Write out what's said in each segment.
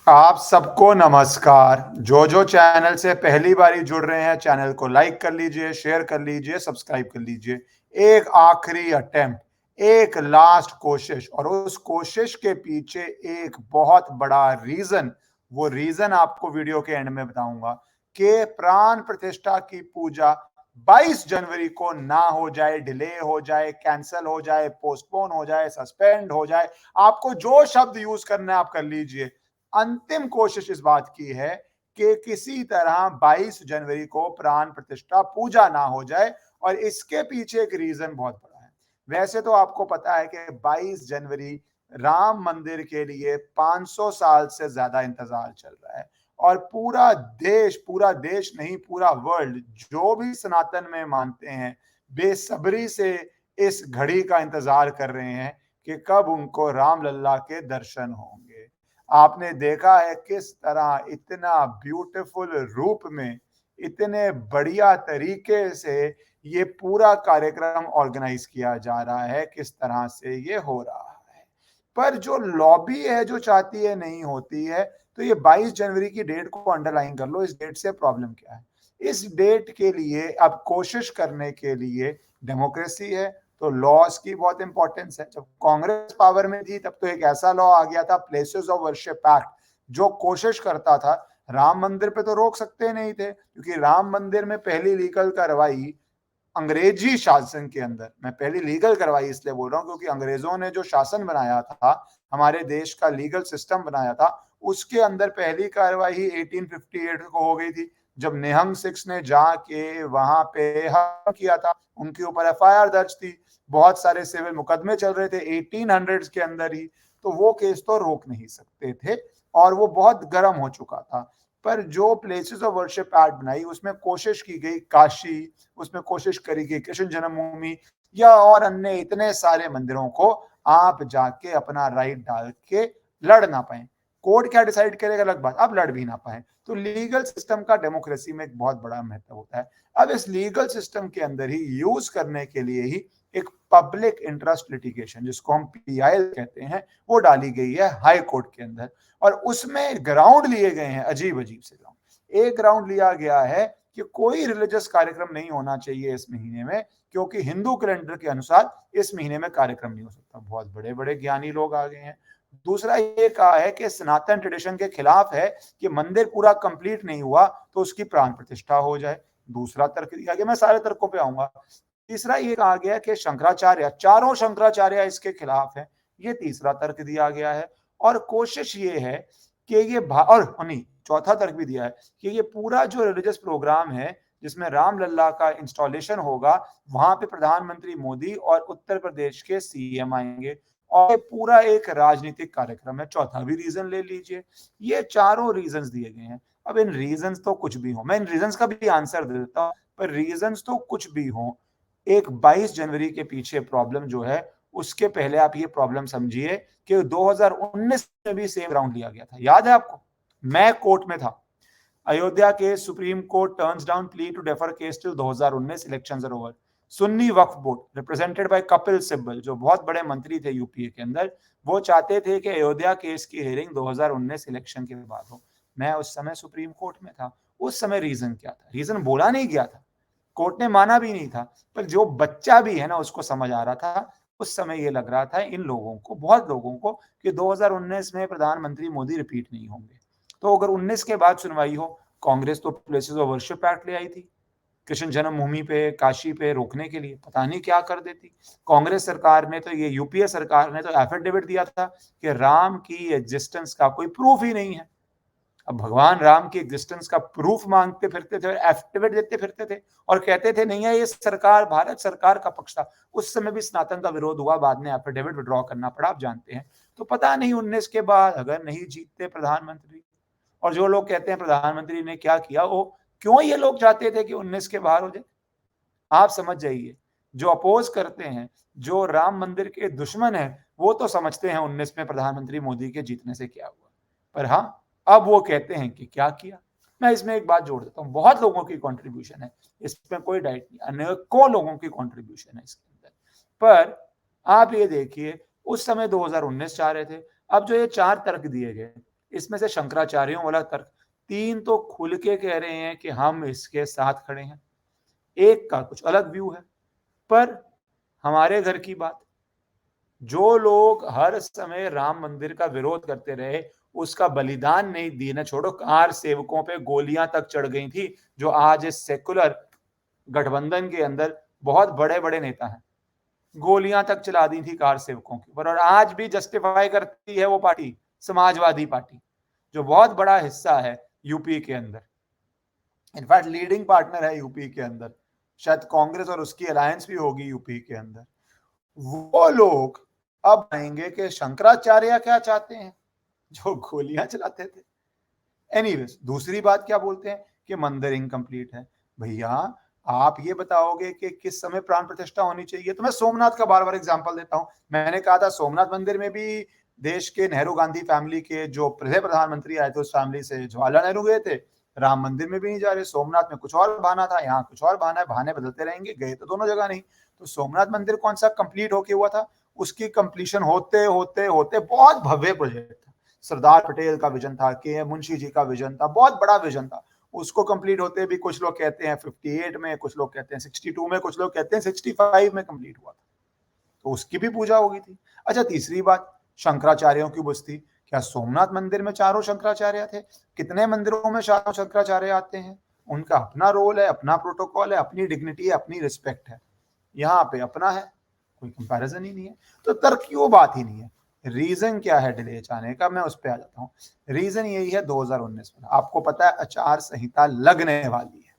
आप सबको नमस्कार। जो चैनल से पहली बारी जुड़ रहे हैं, चैनल को लाइक कर लीजिए, शेयर कर लीजिए, सब्सक्राइब कर लीजिए। एक आखिरी अटेम्प्ट, एक लास्ट कोशिश, और उस कोशिश के पीछे एक बहुत बड़ा रीजन, वो रीजन आपको वीडियो के एंड में बताऊंगा कि प्राण प्रतिष्ठा की पूजा 22 जनवरी को ना हो जाए, डिले हो जाए, कैंसिल हो जाए, पोस्टपोन हो जाए, सस्पेंड हो जाए। आपको जो शब्द यूज करना है आप कर लीजिए। अंतिम कोशिश इस बात की है कि किसी तरह 22 जनवरी को प्राण प्रतिष्ठा पूजा ना हो जाए, और इसके पीछे एक रीजन बहुत बड़ा है। वैसे तो आपको पता है कि 22 जनवरी राम मंदिर के लिए 500 साल से ज्यादा इंतजार चल रहा है, और पूरा देश नहीं, पूरा वर्ल्ड, जो भी सनातन में मानते हैं, बेसब्री से इस घड़ी का इंतजार कर रहे हैं कि कब उनको राम लल्ला के दर्शन होंगे। आपने देखा है किस तरह इतना ब्यूटीफुल रूप में, इतने बढ़िया तरीके से ये पूरा कार्यक्रम ऑर्गेनाइज किया जा रहा है, किस तरह से ये हो रहा है। पर जो लॉबी है जो चाहती है नहीं होती है, तो ये 22 जनवरी की डेट को अंडरलाइन कर लो। इस डेट से प्रॉब्लम क्या है? इस डेट के लिए अब कोशिश करने के लिए डेमोक्रेसी है, तो लॉस की बहुत इंपॉर्टेंस है। जब कांग्रेस पावर में थी तब तो एक ऐसा लॉ आ गया था, प्लेसेस ऑफ वर्शिप एक्ट, जो कोशिश करता था राम मंदिर पे तो रोक सकते नहीं थे, क्योंकि राम मंदिर में पहली लीगल कार्रवाई अंग्रेजी शासन के अंदर, मैं पहली लीगल करवाई इसलिए बोल रहा हूं क्योंकि अंग्रेजों ने जो शासन बनाया था, हमारे देश का लीगल सिस्टम बनाया था, उसके अंदर पहली कार्रवाई 1858 को हो गई थी, जब निहंग सिक्स ने जाके वहां पे हमला किया था। उनके ऊपर एफआईआर दर्ज थी, बहुत सारे सिविल मुकदमे चल रहे थे 1800 के अंदर ही, तो वो केस तो रोक नहीं सकते थे, और वो बहुत गर्म हो चुका था। पर जो प्लेसेस ऑफ वर्शिप एक्ट बनाई, उसमें कोशिश की गई काशी, उसमें कोशिश करी गई कृष्ण जन्मभूमि या और अन्य इतने सारे मंदिरों को आप जाके अपना राइट डाल के लड़ ना पाए। कोर्ट क्या डिसाइड करेगा अलग बात, आप लड़ भी ना पाए। तो लीगल सिस्टम का डेमोक्रेसी में एक बहुत बड़ा महत्व होता है। अब इस लीगल सिस्टम के अंदर ही यूज करने के लिए ही एक पब्लिक इंटरेस्ट लिटिगेशन, जिसको हम पीआई कहते हैं, वो डाली गई है हाई कोर्ट के अंदर, और उसमें ग्राउंड लिए गए हैं अजीब अजीब से ग्राउंड। एक ग्राउंड लिया गया है कि कोई रिलीजियस कार्यक्रम नहीं होना चाहिए इस महीने में, क्योंकि हिंदू कैलेंडर के अनुसार इस महीने में कार्यक्रम नहीं हो सकता। बहुत बड़े बड़े ज्ञानी लोग आ गए हैं। दूसरा ये कहा है कि सनातन ट्रेडिशन के खिलाफ है कि मंदिर पूरा कंप्लीट नहीं हुआ तो उसकी प्राण प्रतिष्ठा हो जाए। दूसरा तर्क दिया गया, मैं सारे तर्कों पे आऊंगा। तीसरा ये कहा गया कि शंकराचार्य, चारों शंकराचार्य इसके खिलाफ है, ये तीसरा तर्क दिया गया है। और कोशिश ये है कि ये और नहीं, चौथा तर्क भी दिया है कि ये पूरा जो रिलीजियस प्रोग्राम है जिसमें राम लल्ला का इंस्टॉलेशन होगा, वहां पे प्रधानमंत्री मोदी और उत्तर प्रदेश के सीएम आएंगे, और पूरा एक राजनीतिक कार्यक्रम है। चौथा भी रीजन ले लीजिए। ये चारों रीजंस दिए गए हैं। अब इन रीजंस तो कुछ भी हो, मैं इन रीजंस का भी आंसर दे देता हूं, पर रीजंस तो कुछ भी हो, एक 22 जनवरी के पीछे प्रॉब्लम जो है, उसके पहले आप ये प्रॉब्लम समझिए कि 2019 में भी सेम राउंड लिया गया था। याद है आपको? मैं कोर्ट में था। अयोध्या के Supreme Court turns down plea to defer case till 2019, elections are over. Sunni Waqf board represented by Kapil Sibal, जो बहुत बड़े मंत्री थे यूपीए के अंदर, वो चाहते थे कि अयोध्या केस की हियरिंग 2019 इलेक्शन के बाद हो। मैं उस समय सुप्रीम कोर्ट में था। उस समय रीजन क्या था? रीजन बोला नहीं गया था, कोर्ट ने माना भी नहीं था, पर जो बच्चा भी है ना उसको समझ आ रहा था। उस समय ये लग रहा था इन लोगों को, बहुत लोगों को, कि 2019 में प्रधानमंत्री मोदी रिपीट नहीं होंगे। तो अगर 19 के बाद सुनवाई हो, कांग्रेस तो प्लेसेस ऑफ वर्शिप एक्ट ले आई थी कृष्ण जन्मभूमि पे, काशी पे रोकने के लिए, पता नहीं क्या कर देती। कांग्रेस सरकार ने तो, ये यूपीए सरकार ने तो एफिडेविट दिया था कि राम की एग्जिस्टेंस का कोई प्रूफ ही नहीं है। अब भगवान राम की एग्जिस्टेंस का प्रूफ मांगते फिरते थे, एफिडेविट देते फिरते थे, और कहते थे नहीं है, ये सरकार, भारत सरकार का पक्ष था। उस समय भी सनातन का विरोध हुआ, बाद में एफिडेविट विड्रॉ करना पड़ा, आप जानते हैं। तो पता नहीं 19 के बाद अगर नहीं जीतते प्रधानमंत्री, और जो लोग कहते हैं प्रधानमंत्री ने क्या किया, वो क्यों ये लोग चाहते थे कि 19 के बाहर हो जाए, आप समझ जाइए। जो अपोज करते हैं, जो राम मंदिर के दुश्मन है, वो तो समझते हैं 19 में प्रधानमंत्री मोदी के जीतने से क्या हुआ। पर हाँ, अब वो कहते हैं कि क्या किया। मैं इसमें एक बात जोड़ देता हूँ, बहुत लोगों की कंट्रीब्यूशन है इसमें, कोई डाइट नहीं, अनेकों लोगों की कंट्रीब्यूशन है इसके अंदर। पर आप ये देखिए, उस समय 2019 चाह रहे थे। अब जो ये चार तर्क दिए गए, इसमें से शंकराचार्यों वाला तर्क, 3 तो खुल के कह रहे हैं कि हम इसके साथ खड़े हैं, एक का कुछ अलग व्यू है। पर हमारे घर की बात, जो लोग हर समय राम मंदिर का विरोध करते रहे, उसका बलिदान नहीं दिए ना, छोड़ो कार सेवकों पे गोलियां तक चढ़ गई थी, जो आज इस सेकुलर गठबंधन के अंदर बहुत बड़े बड़े नेता हैं, गोलियां तक चला दी थी कार सेवकों के ऊपर, और आज भी जस्टिफाई करती है वो पार्टी, समाजवादी पार्टी, जो बहुत बड़ा हिस्सा है यूपी के अंदर, इनफैक्ट लीडिंग पार्टनर है यूपी के अंदर, शायद कांग्रेस और उसकी अलायंस भी होगी यूपी के अंदर। वो लोग अब आएंगे कि शंकराचार्य क्या चाहते हैं, जो गोलियां चलाते थे। एनीवेज, दूसरी बात क्या बोलते हैं कि मंदिर इनकम्प्लीट है। भैया आप ये बताओगे कि किस समय प्राण प्रतिष्ठा होनी चाहिए, तो मैं सोमनाथ का बार बार एग्जांपल देता हूं। मैंने कहा था सोमनाथ मंदिर में भी देश के नेहरू गांधी फैमिली के जो प्रधानमंत्री आए थे, उस फैमिली से जवाहरलाल नेहरू गए थे। राम मंदिर में भी नहीं जा रहे, सोमनाथ में कुछ और बहाना था, यहाँ कुछ और बहाना है, बहाने बदलते रहेंगे, गए तो दोनों जगह नहीं। तो सोमनाथ मंदिर कौन सा कंप्लीट होके हुआ था, उसकी कंप्लीशन होते होते होते बहुत भव्य प्रोजेक्ट था, सरदार पटेल का विजन था, के मुंशी जी का विजन था, बहुत बड़ा विजन था। उसको कंप्लीट होते भी कुछ लोग कहते हैं 58 में, कुछ लोग कहते हैं 62 में, कुछ लोग कहते हैं 65 में कंप्लीट हुआ था, तो उसकी भी पूजा होगी थी। अच्छा, तीसरी बात, शंकराचार्यों की बस्ती, क्या सोमनाथ मंदिर में चारों शंकराचार्य थे? कितने मंदिरों में चारों शंकराचार्य आते हैं? उनका अपना रोल है, अपना प्रोटोकॉल है, अपनी डिग्निटी है, अपनी रिस्पेक्ट है। यहाँ पे अपना है, कोई कंपैरिजन ही नहीं है, तो तर्क की वो बात ही नहीं है। रीजन क्या है डिले जाने का, मैं उस पर आ जाता हूँ। रीजन यही है, 2019 में आपको पता है आचार संहिता लगने वाली है।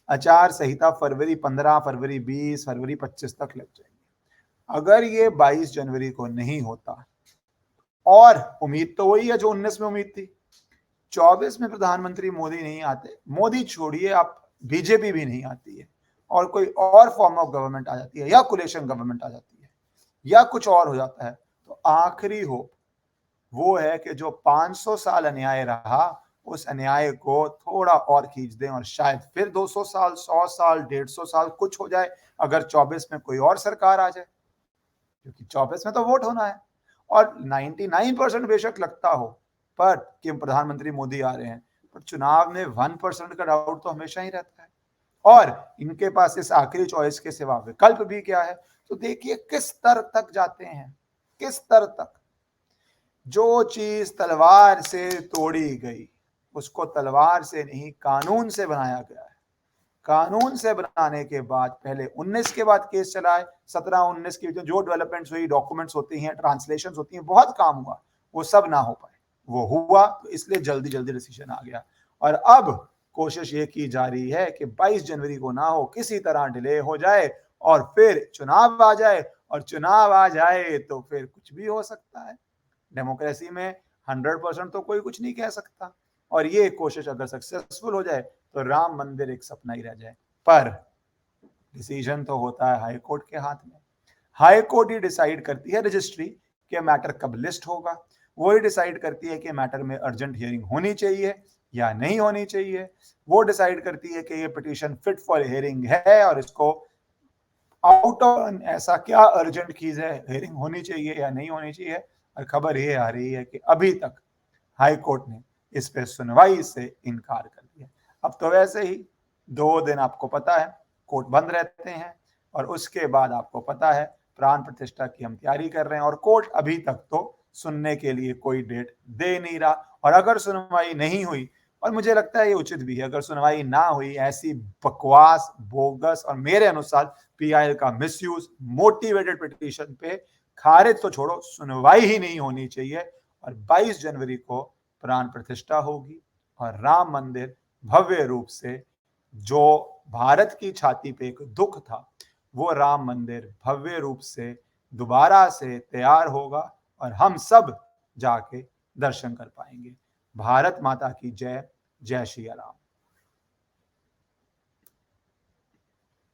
आचार संहिता फरवरी 15, फरवरी 20, फरवरी 25 तक लग जाएगी। अगर ये 22 जनवरी को नहीं होता, और उम्मीद तो वही है जो 19 में उम्मीद थी, 24 में प्रधानमंत्री मोदी नहीं आते, मोदी छोड़िए आप, बीजेपी भी नहीं आती है, और कोई और फॉर्म ऑफ गवर्नमेंट आ जाती है, या कोलेशन गवर्नमेंट आ जाती है, या कुछ और हो जाता है, तो आखिरी होप वो है कि जो 500 साल अन्याय रहा, उस अन्याय को थोड़ा और खींच दें, और शायद फिर 200 साल, 100 साल, 150 साल कुछ हो जाए, अगर 24 में कोई और सरकार आ जाए, क्योंकि 24 में तो वोट होना है। और 99% बेशक लगता हो पर कि प्रधानमंत्री मोदी आ रहे हैं, पर चुनाव में 1% का डाउट तो हमेशा ही रहता है, और इनके पास इस आखिरी चॉइस के सिवा विकल्प भी क्या है। तो देखिए किस स्तर तक जाते हैं, किस स्तर तक। जो चीज तलवार से तोड़ी गई, उसको तलवार से नहीं कानून से बनाया गया है। कानून से बनाने के बाद पहले 19 के बाद केस चला है, 17-19 की जो डेवलपमेंट्स हुई, डॉक्यूमेंट्स होती हैं, ट्रांसलेशन होती हैं, बहुत काम हुआ, वो सब ना हो पाए। वो हुआ तो इसलिए जल्दी जल्दी डिसीजन आ गया, और अब कोशिश ये की जा रही है कि 22 जनवरी को ना हो, किसी तरह डिले हो जाए, और फिर चुनाव आ जाए, और चुनाव आ जाए तो फिर कुछ भी हो सकता है। डेमोक्रेसी में 100% तो कोई कुछ नहीं कह सकता, और ये कोशिश अगर सक्सेसफुल हो जाए तो राम मंदिर एक सपना ही रह जाए। पर डिसीजन तो होता है हाई कोर्ट के हाथ में। हाई कोर्ट ही डिसाइड करती है रजिस्ट्री के मैटर कब लिस्ट होगा, वो ही डिसाइड करती है कि मैटर में अर्जेंट हियरिंग होनी चाहिए या नहीं होनी चाहिए, वो डिसाइड करती है कि ये पिटीशन फिट फॉर हियरिंग है, और इसको आउट ऑफ ऐसा क्या अर्जेंट चीज है, हियरिंग होनी चाहिए या नहीं होनी चाहिए। और खबर ये आ रही है कि अभी तक हाई कोर्ट ने इस पे सुनवाई से इनकार कर दिया। अब तो वैसे ही 2 दिन आपको पता है कोर्ट बंद रहते हैं, और उसके बाद आपको पता है प्राण प्रतिष्ठा की हम तैयारी कर रहे हैं, और कोर्ट अभी तक तो सुनने के लिए कोई डेट दे नहीं रहा। और अगर सुनवाई नहीं हुई, और मुझे लगता है ये उचित भी है, अगर सुनवाई ना हुई, ऐसी बकवास, बोगस, और मेरे अनुसार पीआईएल का मिसयूज मोटिवेटेड पिटीशन पे खारिज तो छोड़ो, सुनवाई ही नहीं होनी चाहिए, और 22 जनवरी को प्राण प्रतिष्ठा होगी, और राम मंदिर भव्य रूप से, जो भारत की छाती पे एक दुख था, वो राम मंदिर भव्य रूप से दोबारा से तैयार होगा, और हम सब जाके दर्शन कर पाएंगे। भारत माता की जय। जय श्री राम।